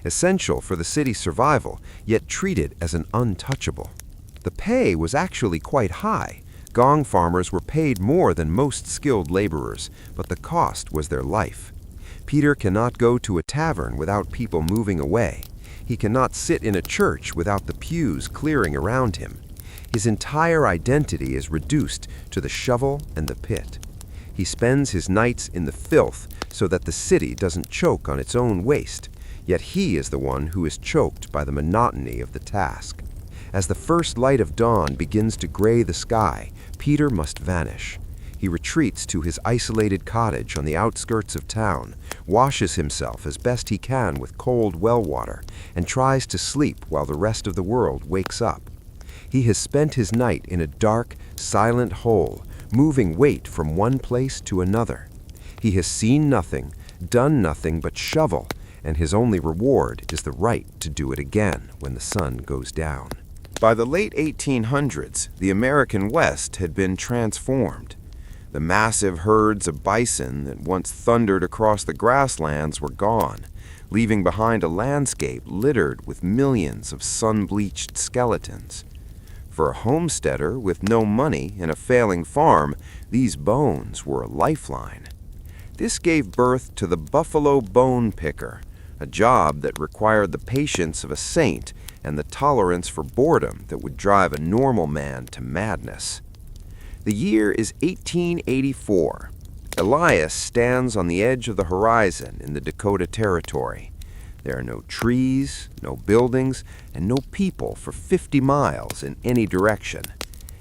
essential for the city's survival, yet treated as an untouchable. The pay was actually quite high. Gong farmers were paid more than most skilled laborers, but the cost was their life. Peter cannot go to a tavern without people moving away. He cannot sit in a church without the pews clearing around him. His entire identity is reduced to the shovel and the pit. He spends his nights in the filth so that the city doesn't choke on its own waste, yet he is the one who is choked by the monotony of the task. As the first light of dawn begins to gray the sky, Peter must vanish. He retreats to his isolated cottage on the outskirts of town, washes himself as best he can with cold well water, and tries to sleep while the rest of the world wakes up. He has spent his night in a dark, silent hole, moving weight from one place to another. He has seen nothing, done nothing but shovel, and his only reward is the right to do it again when the sun goes down. By the late 1800s, the American West had been transformed. The massive herds of bison that once thundered across the grasslands were gone, leaving behind a landscape littered with millions of sun-bleached skeletons. For a homesteader with no money and a failing farm, these bones were a lifeline. This gave birth to the buffalo bone picker, a job that required the patience of a saint and the tolerance for boredom that would drive a normal man to madness. The year is 1884. Elias stands on the edge of the horizon in the Dakota Territory. There are no trees, no buildings, and no people for 50 miles in any direction.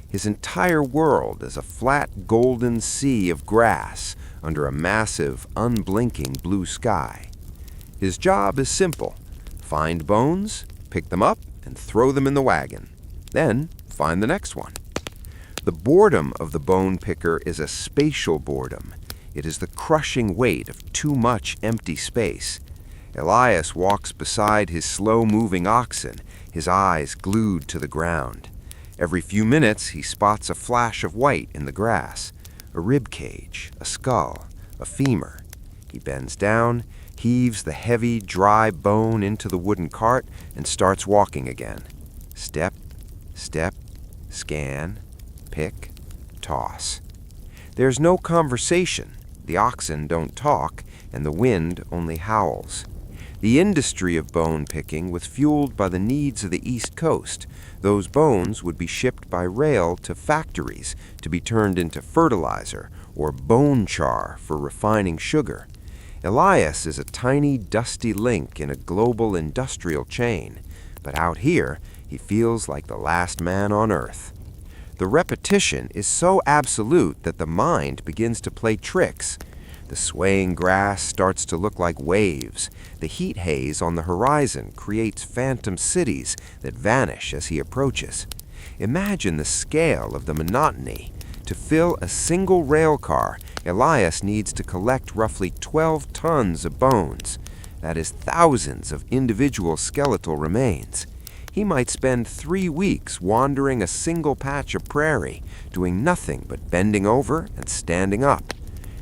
His entire world is a flat golden sea of grass under a massive, unblinking blue sky. His job is simple: find bones, pick them up, and throw them in the wagon. Then find the next one. The boredom of the bone picker is a spatial boredom. It is the crushing weight of too much empty space. Elias walks beside his slow-moving oxen, his eyes glued to the ground. Every few minutes he spots a flash of white in the grass, a rib cage, a skull, a femur. He bends down, heaves the heavy, dry bone into the wooden cart, and starts walking again. Step, step, scan, pick, toss. There's no conversation. The oxen don't talk, and the wind only howls. The industry of bone picking was fueled by the needs of the East Coast. Those bones would be shipped by rail to factories to be turned into fertilizer or bone char for refining sugar. Elias is a tiny, dusty link in a global industrial chain, but out here, he feels like the last man on earth. The repetition is so absolute that the mind begins to play tricks. The swaying grass starts to look like waves. The heat haze on the horizon creates phantom cities that vanish as he approaches. Imagine the scale of the monotony. To fill a single rail car, Elias needs to collect roughly 12 tons of bones. That is thousands of individual skeletal remains. He might spend 3 weeks wandering a single patch of prairie, doing nothing but bending over and standing up.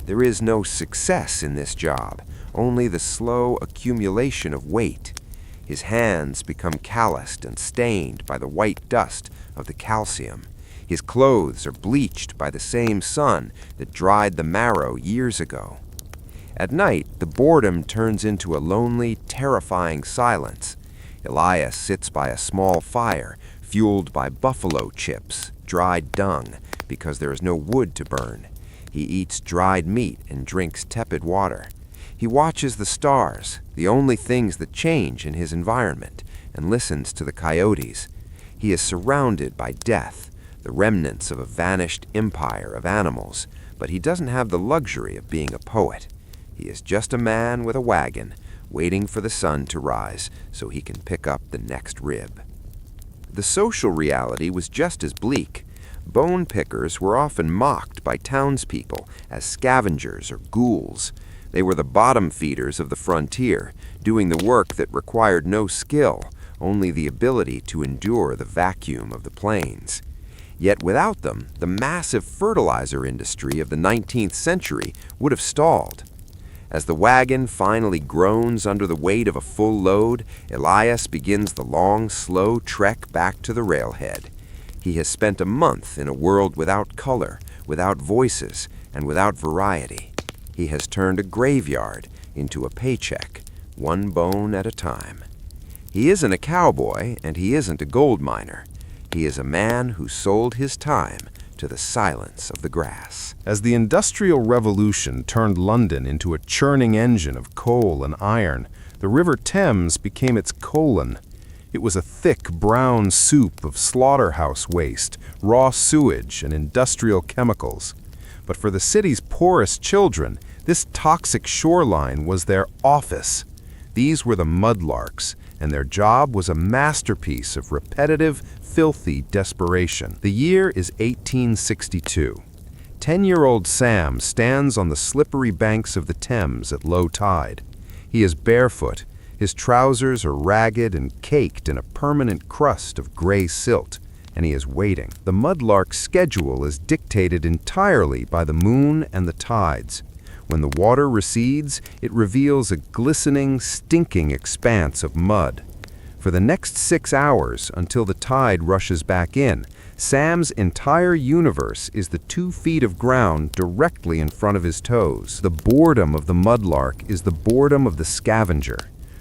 There is no success in this job, only the slow accumulation of weight. His hands become calloused and stained by the white dust of the calcium. His clothes are bleached by the same sun that dried the marrow years ago. At night, the boredom turns into a lonely, terrifying silence. Elias sits by a small fire, fueled by buffalo chips, dried dung, because there is no wood to burn. He eats dried meat and drinks tepid water. He watches the stars, the only things that change in his environment, and listens to the coyotes. He is surrounded by death, the remnants of a vanished empire of animals, but he doesn't have the luxury of being a poet. He is just a man with a wagon, waiting for the sun to rise so he can pick up the next rib. The social reality was just as bleak. Bone pickers were often mocked by townspeople as scavengers or ghouls. They were the bottom feeders of the frontier, doing the work that required no skill, only the ability to endure the vacuum of the plains. Yet without them, the massive fertilizer industry of the 19th century would have stalled. As the wagon finally groans under the weight of a full load, Elias begins the long, slow trek back to the railhead. He has spent a month in a world without color, without voices, and without variety. He has turned a graveyard into a paycheck, one bone at a time. He isn't a cowboy, and he isn't a gold miner. He is a man who sold his time to the silence of the grass. As the Industrial Revolution turned London into a churning engine of coal and iron, the River Thames became its colon. It was a thick brown soup of slaughterhouse waste, raw sewage, and industrial chemicals. But for the city's poorest children, this toxic shoreline was their office. These were the mudlarks, and their job was a masterpiece of repetitive, filthy desperation. The year is 1862. 10-year-old Sam stands on the slippery banks of the Thames at low tide. He is barefoot. His trousers are ragged and caked in a permanent crust of gray silt, and he is waiting. The mudlark's schedule is dictated entirely by the moon and the tides. When the water recedes, it reveals a glistening, stinking expanse of mud. For the next 6 hours, until the tide rushes back in, Sam's entire universe is the 2 feet of ground directly in front of his toes. The boredom of the mudlark is the boredom of the scavenger.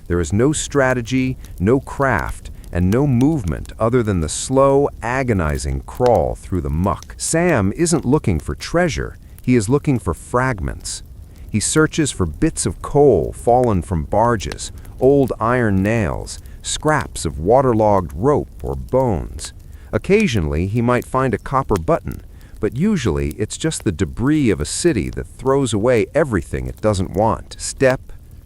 There is no strategy, no craft, and no movement other than the slow, agonizing crawl through the muck. Sam isn't looking for treasure. He is looking for fragments. He searches for bits of coal fallen from barges, old iron nails, scraps of waterlogged rope or bones. Occasionally, he might find a copper button, but usually it's just the debris of a city that throws away everything it doesn't want. Step,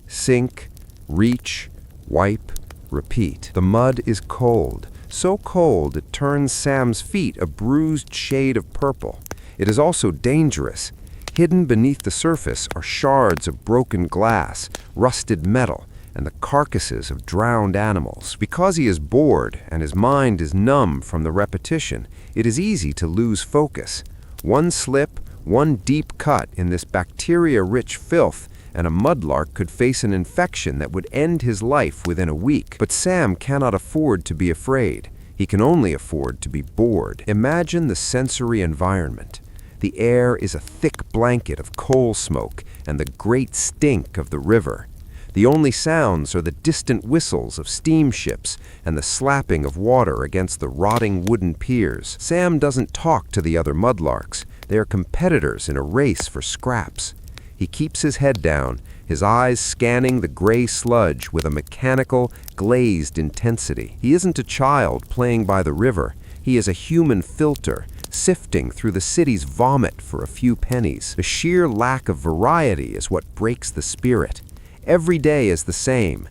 sink, reach, wipe, repeat. The mud is cold, so cold it turns Sam's feet a bruised shade of purple. It is also dangerous. Hidden beneath the surface are shards of broken glass, rusted metal, and the carcasses of drowned animals. Because he is bored and his mind is numb from the repetition, it is easy to lose focus. One slip, one deep cut in this bacteria-rich filth, and a mudlark could face an infection that would end his life within a week. But Sam cannot afford to be afraid. He can only afford to be bored. Imagine the sensory environment. The air is a thick blanket of coal smoke and the great stink of the river. The only sounds are the distant whistles of steamships and the slapping of water against the rotting wooden piers. Sam doesn't talk to the other mudlarks. They are competitors in a race for scraps. He keeps his head down, his eyes scanning the gray sludge with a mechanical, glazed intensity. He isn't a child playing by the river. He is a human filter, sifting through the city's vomit for a few pennies. The sheer lack of variety is what breaks the spirit. Every day is the same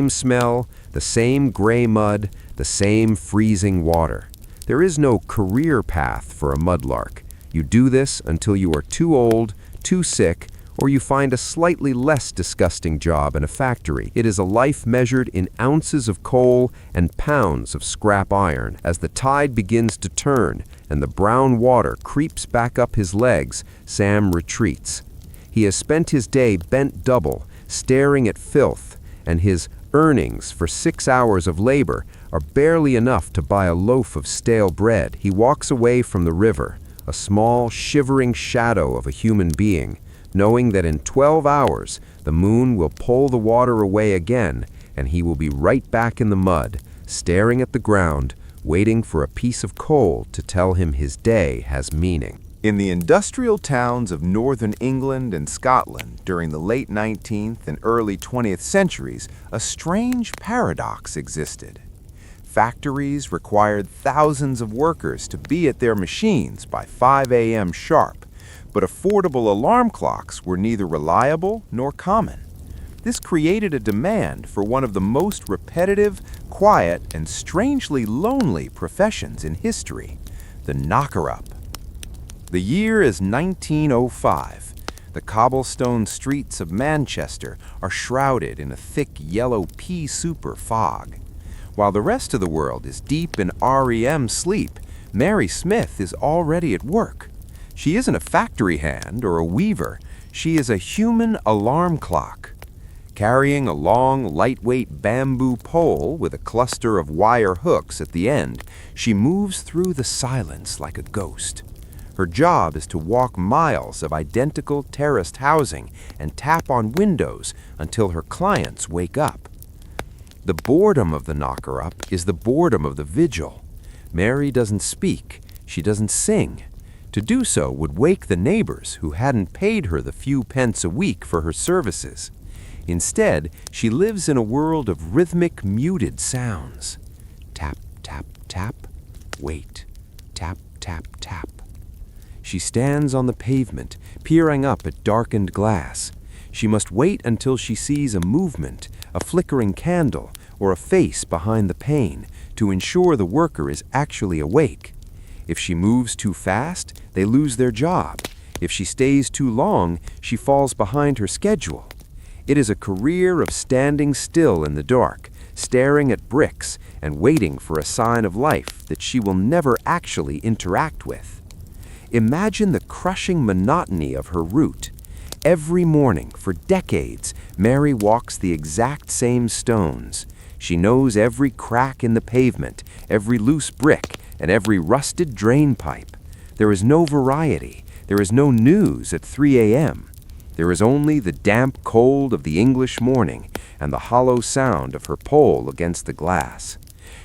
smell, the same gray mud, the same freezing water. There is no career path for a mudlark. You do this until you are too old, too sick, or you find a slightly less disgusting job in a factory. It is a life measured in ounces of coal and pounds of scrap iron. As the tide begins to turn and the brown water creeps back up his legs, Sam retreats. He has spent his day bent double, staring at filth, and his earnings for 6 hours of labor are barely enough to buy a loaf of stale bread. He walks away from the river, a small, shivering shadow of a human being, knowing that in 12 hours the moon will pull the water away again, and he will be right back in the mud, staring at the ground, waiting for a piece of coal to tell him his day has meaning. In the industrial towns of northern England and Scotland during the late 19th and early 20th centuries, a strange paradox existed. Factories required thousands of workers to be at their machines by 5 a.m. sharp, but affordable alarm clocks were neither reliable nor common. This created a demand for one of the most repetitive, quiet, and strangely lonely professions in history, the knocker-up. The year is 1905. The cobblestone streets of Manchester are shrouded in a thick yellow pea-souper fog. While the rest of the world is deep in REM sleep, Mary Smith is already at work. She isn't a factory hand or a weaver. She is a human alarm clock. Carrying a long, lightweight bamboo pole with a cluster of wire hooks at the end, she moves through the silence like a ghost. Her job is to walk miles of identical terraced housing and tap on windows until her clients wake up. The boredom of the knocker-up is the boredom of the vigil. Mary doesn't speak. She doesn't sing. To do so would wake the neighbors who hadn't paid her the few pence a week for her services. Instead, she lives in a world of rhythmic, muted sounds. Tap, tap, tap. Wait. Tap, tap, tap. She stands on the pavement, peering up at darkened glass. She must wait until she sees a movement, a flickering candle, or a face behind the pane to ensure the worker is actually awake. If she moves too fast, they lose their job. If she stays too long, she falls behind her schedule. It is a career of standing still in the dark, staring at bricks, and waiting for a sign of life that she will never actually interact with. Imagine the crushing monotony of her route. Every morning, for decades, Mary walks the exact same stones. She knows every crack in the pavement, every loose brick, and every rusted drain pipe. There is no variety. There is no news at 3 a.m. There is only the damp cold of the English morning and the hollow sound of her pole against the glass.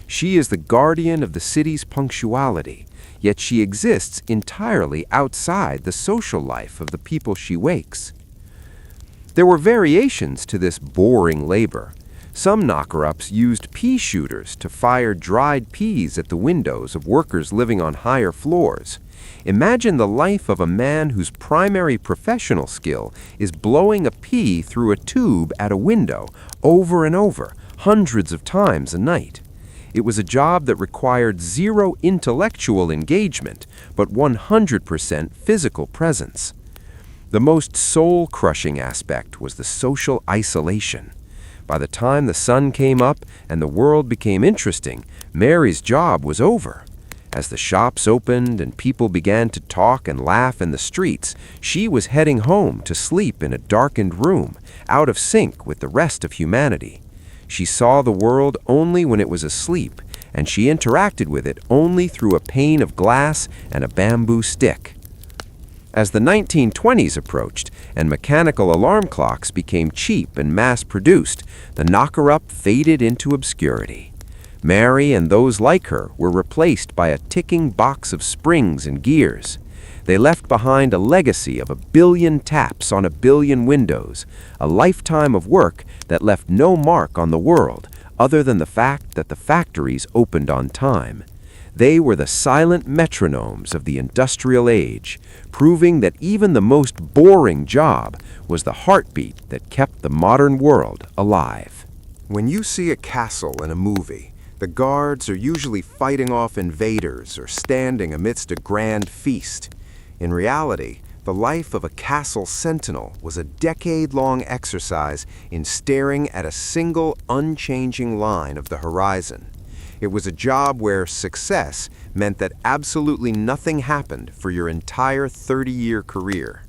She is the guardian of the city's punctuality, yet she exists entirely outside the social life of the people she wakes. There were variations to this boring labor. Some knocker-ups used pea shooters to fire dried peas at the windows of workers living on higher floors. Imagine the life of a man whose primary professional skill is blowing a pea through a tube at a window over and over, hundreds of times a night. It was a job that required zero intellectual engagement, but 100% physical presence. The most soul-crushing aspect was the social isolation. By the time the sun came up and the world became interesting, Mary's job was over. As the shops opened and people began to talk and laugh in the streets, she was heading home to sleep in a darkened room, out of sync with the rest of humanity. She saw the world only when it was asleep, and she interacted with it only through a pane of glass and a bamboo stick. As the 1920s approached and mechanical alarm clocks became cheap and mass-produced, the knocker-up faded into obscurity. Mary and those like her were replaced by a ticking box of springs and gears. They left behind a legacy of 1 billion taps on 1 billion windows, a lifetime of work that left no mark on the world other than the fact that the factories opened on time. They were the silent metronomes of the industrial age, proving that even the most boring job was the heartbeat that kept the modern world alive. When you see a castle in a movie, the guards are usually fighting off invaders or standing amidst a grand feast. In reality, the life of a castle sentinel was a decade-long exercise in staring at a single, unchanging line of the horizon. It was a job where success meant that absolutely nothing happened for your entire 30-year career.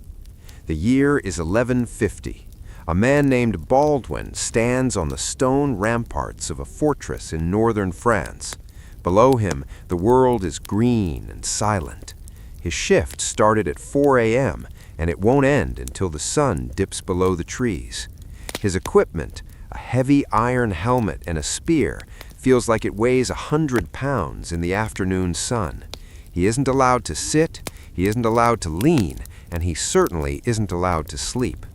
The year is 1150. A man named Baldwin stands on the stone ramparts of a fortress in northern France. Below him, the world is green and silent. His shift started at 4 a.m., and it won't end until the sun dips below the trees. His equipment, a heavy iron helmet and a spear, feels like it weighs 100 pounds in the afternoon sun. He isn't allowed to sit, he isn't allowed to lean, and he certainly isn't allowed to sleep.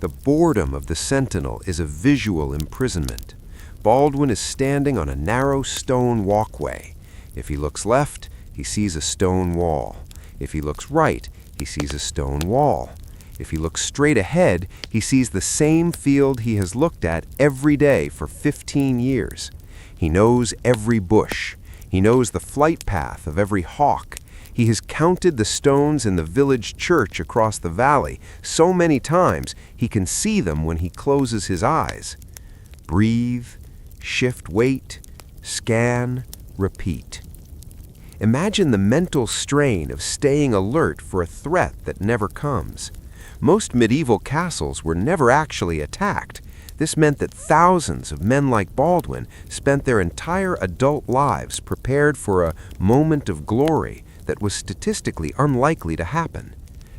The boredom of the sentinel is a visual imprisonment. Baldwin is standing on a narrow stone walkway. If he looks left, he sees a stone wall. If he looks right, he sees a stone wall. If he looks straight ahead, he sees the same field he has looked at every day for 15 years. He knows every bush. He knows the flight path of every hawk. He has counted the stones in the village church across the valley so many times he can see them when he closes his eyes. Breathe, shift weight, scan, repeat. Imagine the mental strain of staying alert for a threat that never comes. Most medieval castles were never actually attacked. This meant that thousands of men like Baldwin spent their entire adult lives prepared for a moment of glory that was statistically unlikely to happen.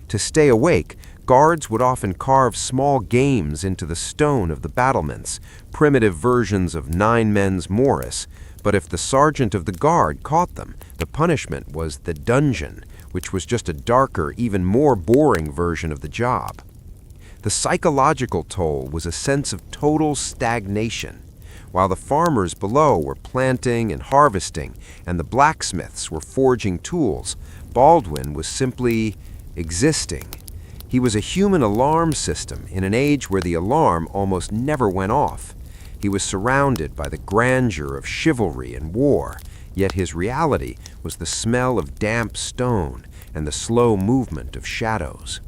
To stay awake, guards would often carve small games into the stone of the battlements, primitive versions of nine men's Morris, but if the sergeant of the guard caught them, the punishment was the dungeon, which was just a darker, even more boring version of the job. The psychological toll was a sense of total stagnation. While the farmers below were planting and harvesting, and the blacksmiths were forging tools, Baldwin was simply existing. He was a human alarm system in an age where the alarm almost never went off. He was surrounded by the grandeur of chivalry and war, yet his reality was the smell of damp stone and the slow movement of shadows.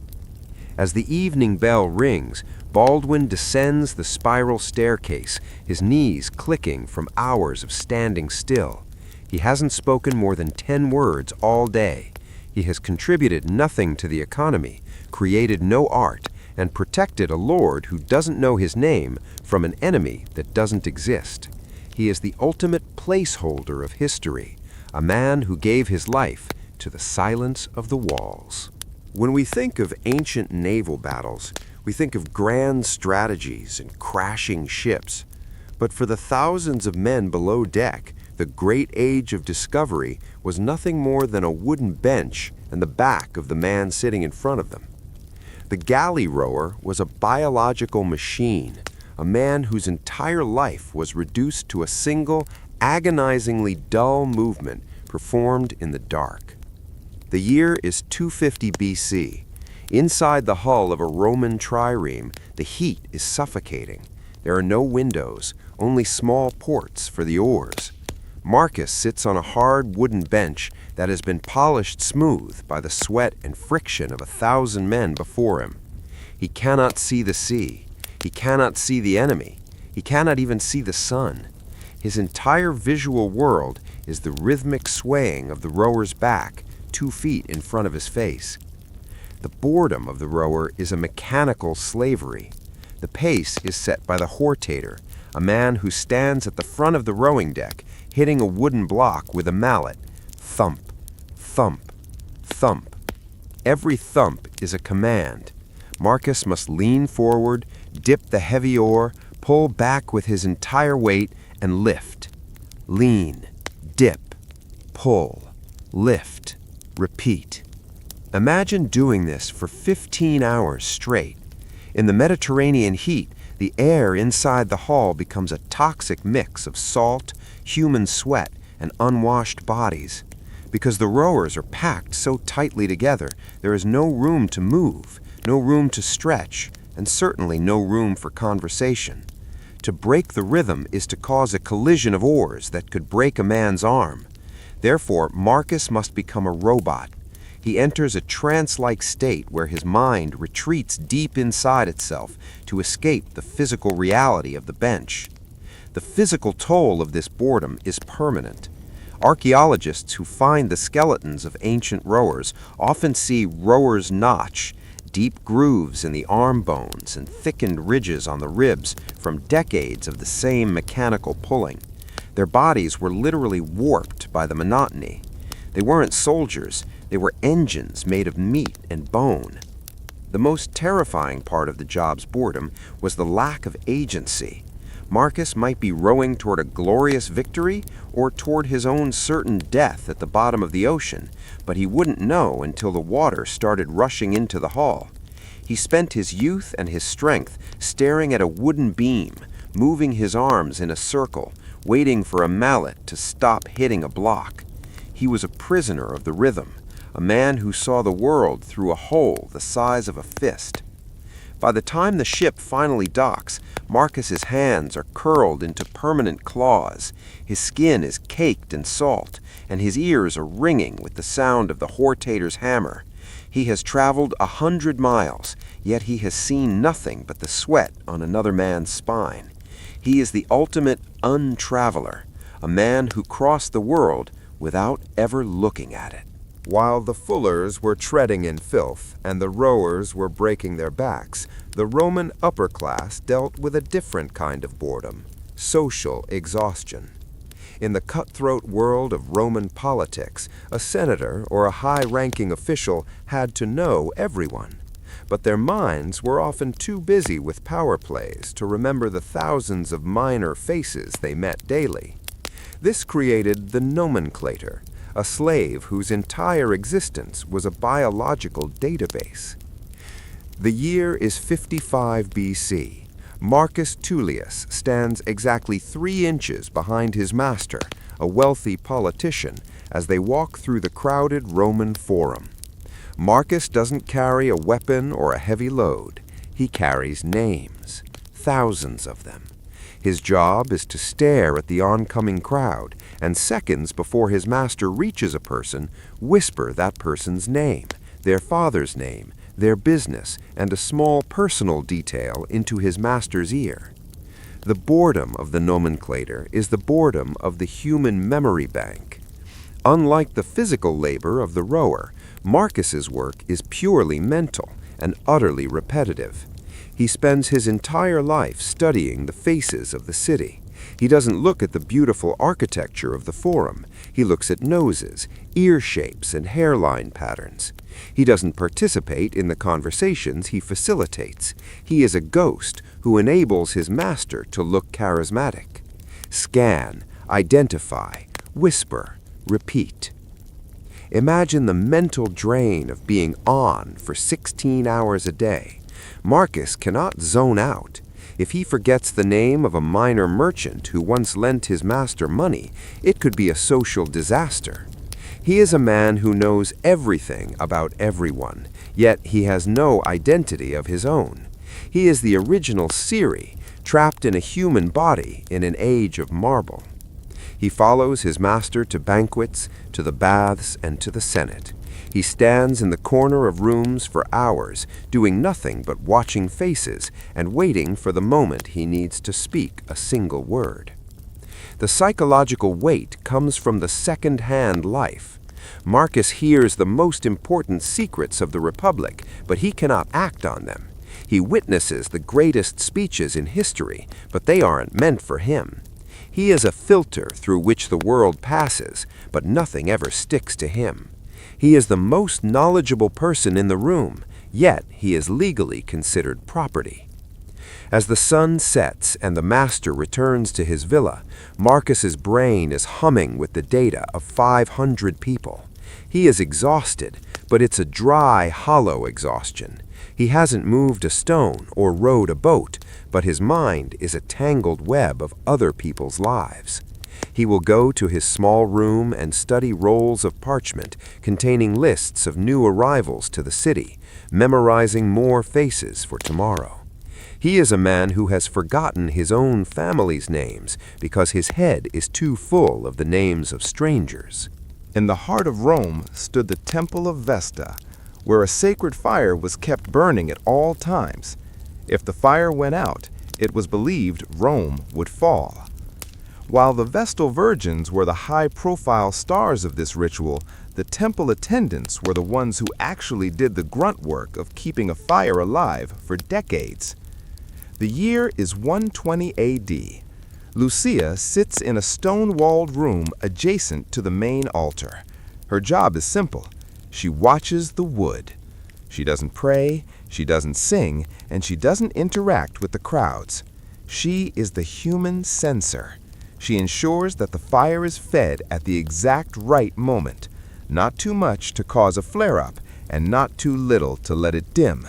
As the evening bell rings, Baldwin descends the spiral staircase, his knees clicking from hours of standing still. He hasn't spoken more than 10 words all day. He has contributed nothing to the economy, created no art, and protected a lord who doesn't know his name from an enemy that doesn't exist. He is the ultimate placeholder of history, a man who gave his life to the silence of the walls. When we think of ancient naval battles, we think of grand strategies and crashing ships. But for the thousands of men below deck, the great age of discovery was nothing more than a wooden bench and the back of the man sitting in front of them. The galley rower was a biological machine, a man whose entire life was reduced to a single, agonizingly dull movement performed in the dark. The year is 250 BC. Inside the hull of a Roman trireme, the heat is suffocating. There are no windows, only small ports for the oars. Marcus sits on a hard wooden bench that has been polished smooth by the sweat and friction of 1,000 men before him. He cannot see the sea. He cannot see the enemy. He cannot even see the sun. His entire visual world is the rhythmic swaying of the rower's back, 2 feet in front of his face. The boredom of the rower is a mechanical slavery. The pace is set by the hortator, a man who stands at the front of the rowing deck, hitting a wooden block with a mallet. Thump, thump, thump. Every thump is a command. Marcus must lean forward, dip the heavy oar, pull back with his entire weight, and lift. Lean, dip, pull, lift, repeat. Imagine doing this for 15 hours straight. In the Mediterranean heat, the air inside the hull becomes a toxic mix of salt, human sweat, and unwashed bodies. Because the rowers are packed so tightly together, there is no room to move, no room to stretch, and certainly no room for conversation. To break the rhythm is to cause a collision of oars that could break a man's arm. Therefore, Marcus must become a robot. He enters a trance-like state where his mind retreats deep inside itself to escape the physical reality of the bench. The physical toll of this boredom is permanent. Archaeologists who find the skeletons of ancient rowers often see rower's notch, deep grooves in the arm bones and thickened ridges on the ribs from decades of the same mechanical pulling. Their bodies were literally warped by the monotony. They weren't soldiers, they were engines made of meat and bone. The most terrifying part of the job's boredom was the lack of agency. Marcus might be rowing toward a glorious victory or toward his own certain death at the bottom of the ocean, but he wouldn't know until the water started rushing into the hull. He spent his youth and his strength staring at a wooden beam, moving his arms in a circle, waiting for a mallet to stop hitting a block. He was a prisoner of the rhythm, a man who saw the world through a hole the size of a fist. By the time the ship finally docks, Marcus's hands are curled into permanent claws, his skin is caked in salt, and his ears are ringing with the sound of the hortator's hammer. He has traveled 100 miles, yet he has seen nothing but the sweat on another man's spine. He is the ultimate untraveler, a man who crossed the world without ever looking at it. While the fullers were treading in filth and the rowers were breaking their backs, the Roman upper class dealt with a different kind of boredom: social exhaustion. In the cutthroat world of Roman politics, a senator or a high-ranking official had to know everyone. But their minds were often too busy with power plays to remember the thousands of minor faces they met daily. This created the nomenclator, a slave whose entire existence was a biological database. The year is 55 BC. Marcus Tullius stands exactly 3 inches behind his master, a wealthy politician, as they walk through the crowded Roman Forum. Marcus doesn't carry a weapon or a heavy load. He carries names, thousands of them. His job is to stare at the oncoming crowd, and seconds before his master reaches a person, whisper that person's name, their father's name, their business, and a small personal detail into his master's ear. The boredom of the nomenclator is the boredom of the human memory bank. Unlike the physical labor of the rower, Marcus's work is purely mental and utterly repetitive. He spends his entire life studying the faces of the city. He doesn't look at the beautiful architecture of the Forum. He looks at noses, ear shapes, and hairline patterns. He doesn't participate in the conversations he facilitates. He is a ghost who enables his master to look charismatic. Scan, identify, whisper, repeat. Imagine the mental drain of being on for 16 hours a day. Marcus cannot zone out. If he forgets the name of a minor merchant who once lent his master money, it could be a social disaster. He is a man who knows everything about everyone, yet he has no identity of his own. He is the original Siri, trapped in a human body in an age of marble. He follows his master to banquets, to the baths, and to the Senate. He stands in the corner of rooms for hours, doing nothing but watching faces and waiting for the moment he needs to speak a single word. The psychological weight comes from the second-hand life. Marcus hears the most important secrets of the Republic, but he cannot act on them. He witnesses the greatest speeches in history, but they aren't meant for him. He is a filter through which the world passes, but nothing ever sticks to him. He is the most knowledgeable person in the room, yet he is legally considered property. As the sun sets and the master returns to his villa, Marcus's brain is humming with the data of 500 people. He is exhausted, but it's a dry, hollow exhaustion. He hasn't moved a stone or rowed a boat, but his mind is a tangled web of other people's lives. He will go to his small room and study rolls of parchment containing lists of new arrivals to the city, memorizing more faces for tomorrow. He is a man who has forgotten his own family's names because his head is too full of the names of strangers. In the heart of Rome stood the Temple of Vesta, where a sacred fire was kept burning at all times. If the fire went out, it was believed Rome would fall. While the Vestal Virgins were the high-profile stars of this ritual, the temple attendants were the ones who actually did the grunt work of keeping a fire alive for decades. The year is 120 AD. Lucia sits in a stone-walled room adjacent to the main altar. Her job is simple. She watches the wood. She doesn't pray, she doesn't sing, and she doesn't interact with the crowds. She is the human censor. She ensures that the fire is fed at the exact right moment, not too much to cause a flare-up, and not too little to let it dim.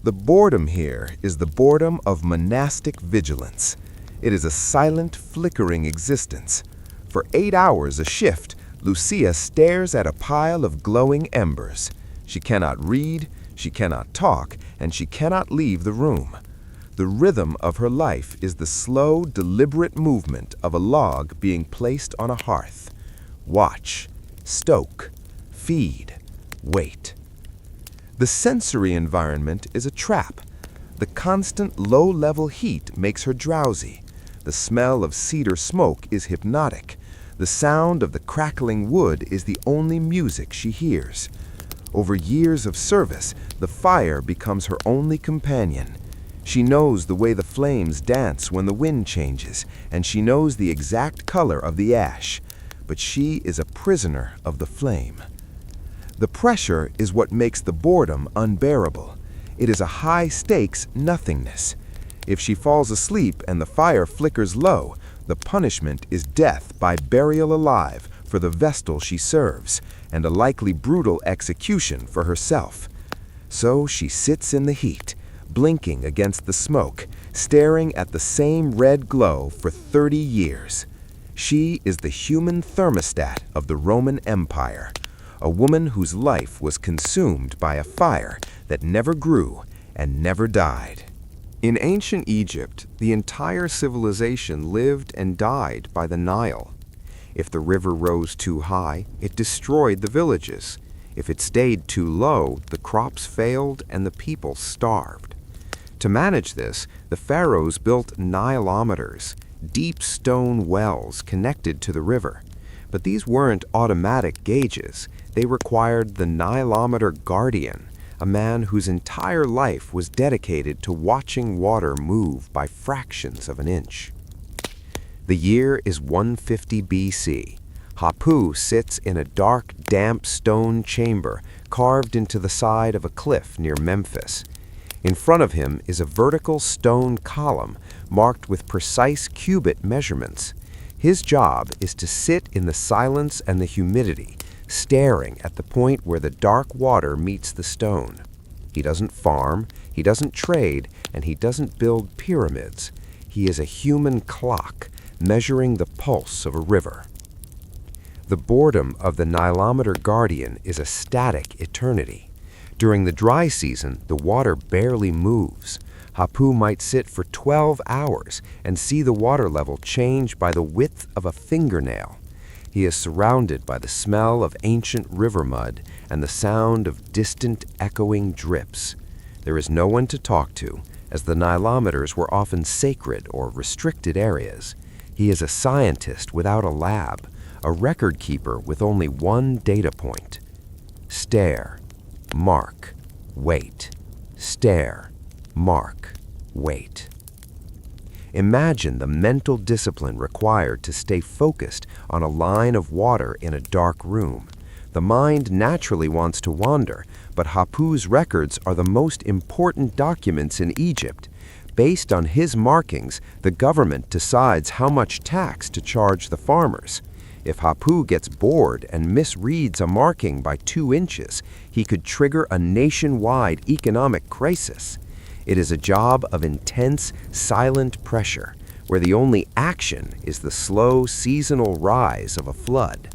The boredom here is the boredom of monastic vigilance. It is a silent, flickering existence. For 8 hours a shift, Lucia stares at a pile of glowing embers. She cannot read, she cannot talk, and she cannot leave the room. The rhythm of her life is the slow, deliberate movement of a log being placed on a hearth. Watch, stoke, feed, wait. The sensory environment is a trap. The constant low-level heat makes her drowsy. The smell of cedar smoke is hypnotic. The sound of the crackling wood is the only music she hears. Over years of service, the fire becomes her only companion. She knows the way the flames dance when the wind changes, and she knows the exact color of the ash. But she is a prisoner of the flame. The pressure is what makes the boredom unbearable. It is a high-stakes nothingness. If she falls asleep and the fire flickers low, the punishment is death by burial alive for the vestal she serves, and a likely brutal execution for herself. So she sits in the heat, blinking against the smoke, staring at the same red glow for 30 years. She is the human thermostat of the Roman Empire, a woman whose life was consumed by a fire that never grew and never died. In ancient Egypt, the entire civilization lived and died by the Nile. If the river rose too high, it destroyed the villages. If it stayed too low, the crops failed and the people starved. To manage this, the pharaohs built Nilometers, deep stone wells connected to the river. But these weren't automatic gauges. They required the Nilometer guardian, a man whose entire life was dedicated to watching water move by fractions of an inch. The year is 150 BC. Hapu sits in a dark, damp stone chamber carved into the side of a cliff near Memphis. In front of him is a vertical stone column marked with precise cubit measurements. His job is to sit in the silence and the humidity, staring at the point where the dark water meets the stone. He doesn't farm, he doesn't trade, and he doesn't build pyramids. He is a human clock, measuring the pulse of a river. The boredom of the Nilometer guardian is a static eternity. During the dry season, the water barely moves. Hapu might sit for 12 hours and see the water level change by the width of a fingernail. He is surrounded by the smell of ancient river mud and the sound of distant echoing drips. There is no one to talk to, as the Nilometers were often sacred or restricted areas. He is a scientist without a lab, a record keeper with only one data point. Stare, mark, wait. Stare, mark, wait. Imagine the mental discipline required to stay focused on a line of water in a dark room. The mind naturally wants to wander, but Hapu's records are the most important documents in Egypt. Based on his markings, the government decides how much tax to charge the farmers. If Hapu gets bored and misreads a marking by 2 inches, he could trigger a nationwide economic crisis. It is a job of intense, silent pressure, where the only action is the slow, seasonal rise of a flood.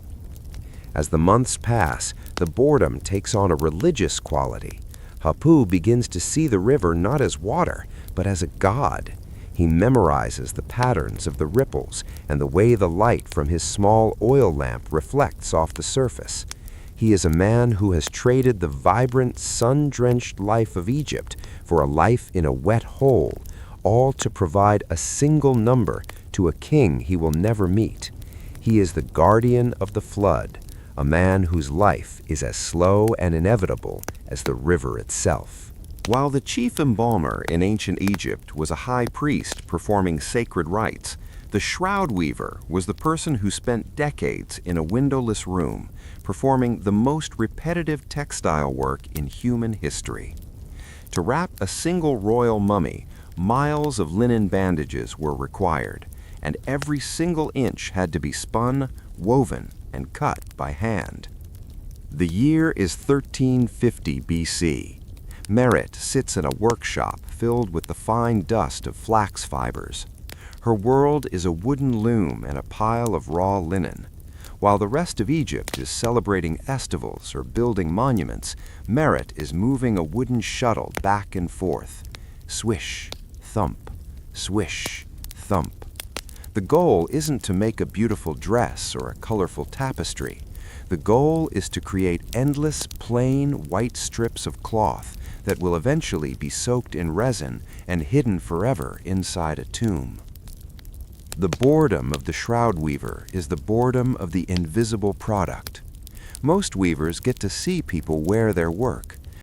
As the months pass, the boredom takes on a religious quality. Hapu begins to see the river not as water, but as a god. He memorizes the patterns of the ripples and the way the light from his small oil lamp reflects off the surface. He is a man who has traded the vibrant, sun-drenched life of Egypt for a life in a wet hole, all to provide a single number to a king he will never meet. He is the guardian of the flood, a man whose life is as slow and inevitable as the river itself. While the chief embalmer in ancient Egypt was a high priest performing sacred rites, the shroud weaver was the person who spent decades in a windowless room, performing the most repetitive textile work in human history. To wrap a single royal mummy, miles of linen bandages were required, and every single inch had to be spun, woven, and cut by hand. The year is 1350 BC. Merit sits in a workshop filled with the fine dust of flax fibers. Her world is a wooden loom and a pile of raw linen. While the rest of Egypt is celebrating festivals or building monuments, Merit is moving a wooden shuttle back and forth. Swish, thump, swish, thump. The goal isn't to make a beautiful dress or a colorful tapestry. The goal is to create endless, plain, white strips of cloth that will eventually be soaked in resin and hidden forever inside a tomb. The boredom of the shroud weaver is the boredom of the invisible product. Most weavers get to see people wear their work,